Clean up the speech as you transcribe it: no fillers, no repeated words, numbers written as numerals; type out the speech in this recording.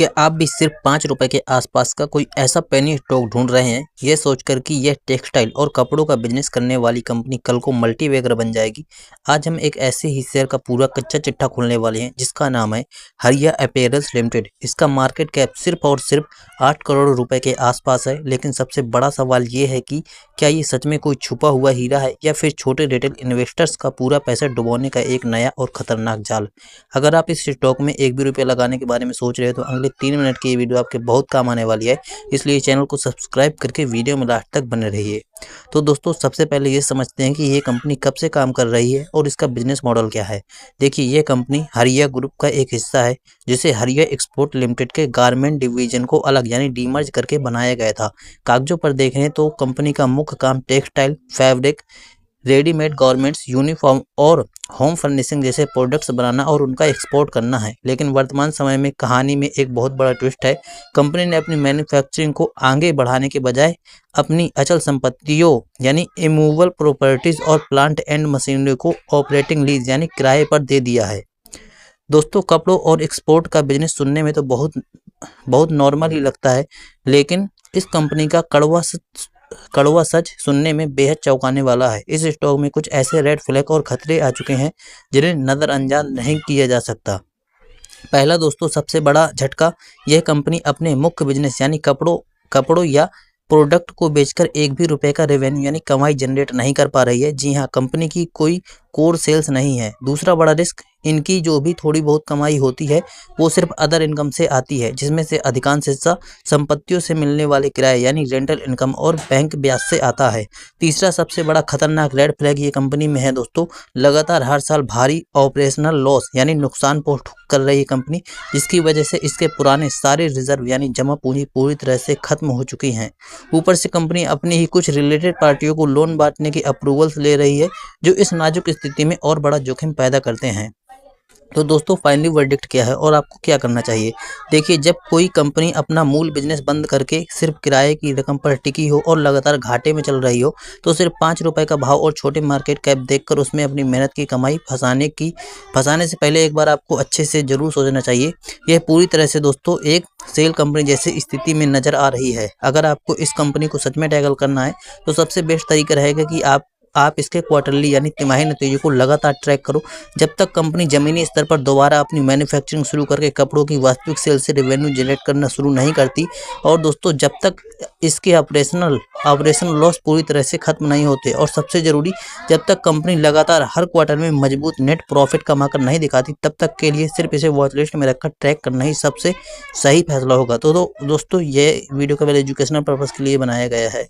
क्या आप भी सिर्फ 5 रुपए के आसपास का कोई ऐसा पेनी स्टॉक ढूंढ रहे हैं, ये सोचकर कि यह टेक्सटाइल और कपड़ों का बिजनेस करने वाली कंपनी कल को मल्टीबैगर बन जाएगी? आज हम एक ऐसे ही शेयर का पूरा कच्चा चिट्ठा खोलने वाले हैं जिसका नाम है हरिया अपैरल्स लिमिटेड। इसका मार्केट कैप सिर्फ और सिर्फ 8 करोड़ रुपए के आसपास है। लेकिन सबसे बड़ा सवाल ये है कि क्या ये सच में कोई छुपा हुआ हीरा है या फिर छोटे रिटेल इन्वेस्टर्स का पूरा पैसा डुबोने का एक नया और खतरनाक जाल। अगर आप इस स्टॉक में एक भी रुपया लगाने के बारे में सोच रहे हो तो अगले 3 मिनट की ये वीडियो आपके बहुत काम आने वाली है, इसलिए चैनल को सब्सक्राइब करके वीडियो में लास्ट तक बने रहिए। तो दोस्तों, सबसे पहले ये समझते हैं कि ये कंपनी कब से काम कर रही है और इसका बिजनेस मॉडल क्या है। देखिए, ये कंपनी हरिया ग्रुप का एक हिस्सा है जिसे हरिया एक्सपोर्ट लिमिटेड के गारमेंट डिवीजन को अलग यानी डीमर्ज करके बनाया गया था। कागजों पर देखें तो कंपनी का मुख्य काम textile, fabric, readymade garments, uniform और होम फर्निशिंग जैसे प्रोडक्ट्स बनाना और उनका एक्सपोर्ट करना है। लेकिन वर्तमान समय में कहानी में एक बहुत बड़ा ट्विस्ट है। कंपनी ने अपनी मैन्युफैक्चरिंग को आगे बढ़ाने के बजाय अपनी अचल संपत्तियों यानी इमूवेबल प्रॉपर्टीज और प्लांट एंड मशीनरी को ऑपरेटिंग लीज यानी किराए पर दे दिया है। दोस्तों, कपड़ों और एक्सपोर्ट का बिजनेस सुनने में तो बहुत नॉर्मल ही लगता है, लेकिन इस कंपनी का कड़वा सच सुनने में बेहद चौंकाने वाला है। इस स्टॉक में कुछ ऐसे रेड फ्लैग और खतरे आ चुके हैं जिन्हें नज़रअंदाज नहीं किया जा सकता। पहला दोस्तों, सबसे बड़ा झटका, यह कंपनी अपने मुख्य बिजनेस यानी कपड़ों या प्रोडक्ट को बेचकर एक भी रुपए का रेवेन्यू यानी कमाई जनरेट नहीं कर पा रही है। जी हाँ, कंपनी की कोई कोर सेल्स नहीं है। दूसरा बड़ा रिस्क, इनकी जो भी थोड़ी बहुत कमाई होती है वो सिर्फ अदर इनकम से आती है, जिसमें से अधिकांश हिस्सा संपत्तियों से मिलने वाले किराए यानी रेंटल इनकम और बैंक ब्याज से आता है। तीसरा सबसे बड़ा खतरनाक रेड फ्लैग ये कंपनी में है दोस्तों, लगातार हर साल भारी ऑपरेशनल लॉस यानी नुकसान पोस्ट कर रही है कंपनी, जिसकी वजह से इसके पुराने सारे रिजर्व यानी जमा पूंजी पूरी तरह से खत्म हो चुकी हैं। ऊपर से कंपनी अपनी ही कुछ रिलेटेड पार्टियों को लोन बांटने की अप्रूवल्स ले रही है, जो इस नाजुक स्थिति में और बड़ा जोखिम पैदा करते हैं। तो दोस्तों, फाइनली वर्डिक्ट क्या है और आपको क्या करना चाहिए? देखिए, जब कोई कंपनी अपना मूल बिजनेस बंद करके सिर्फ किराए की रकम पर टिकी हो और लगातार घाटे में चल रही हो, तो सिर्फ 5 रुपए का भाव और छोटे मार्केट कैप देखकर उसमें अपनी मेहनत की कमाई फंसाने से पहले एक बार आपको अच्छे से जरूर सोचना चाहिए। यह पूरी तरह से दोस्तों एक सेल कंपनी जैसी स्थिति में नजर आ रही है। अगर आपको इस कंपनी को सच में टैकल करना है तो सबसे बेस्ट तरीका रहेगा कि आप इसके क्वार्टरली यानी तिमाही नतीजों को लगातार ट्रैक करो। जब तक कंपनी जमीनी स्तर पर दोबारा अपनी मैन्युफैक्चरिंग शुरू करके कपड़ों की वास्तविक सेल से रेवेन्यू जनरेट करना शुरू नहीं करती, और दोस्तों जब तक इसके ऑपरेशनल लॉस पूरी तरह से खत्म नहीं होते, और सबसे जरूरी जब तक कंपनी लगातार हर क्वार्टर में मजबूत नेट प्रॉफिट कमाकर नहीं दिखाती, तब तक के लिए सिर्फ इसे वॉच लिस्ट में रखकर ट्रैक करना ही सबसे सही फैसला होगा। तो दोस्तों, ये वीडियो केवल एजुकेशनल पर्पज़ के लिए बनाया गया है।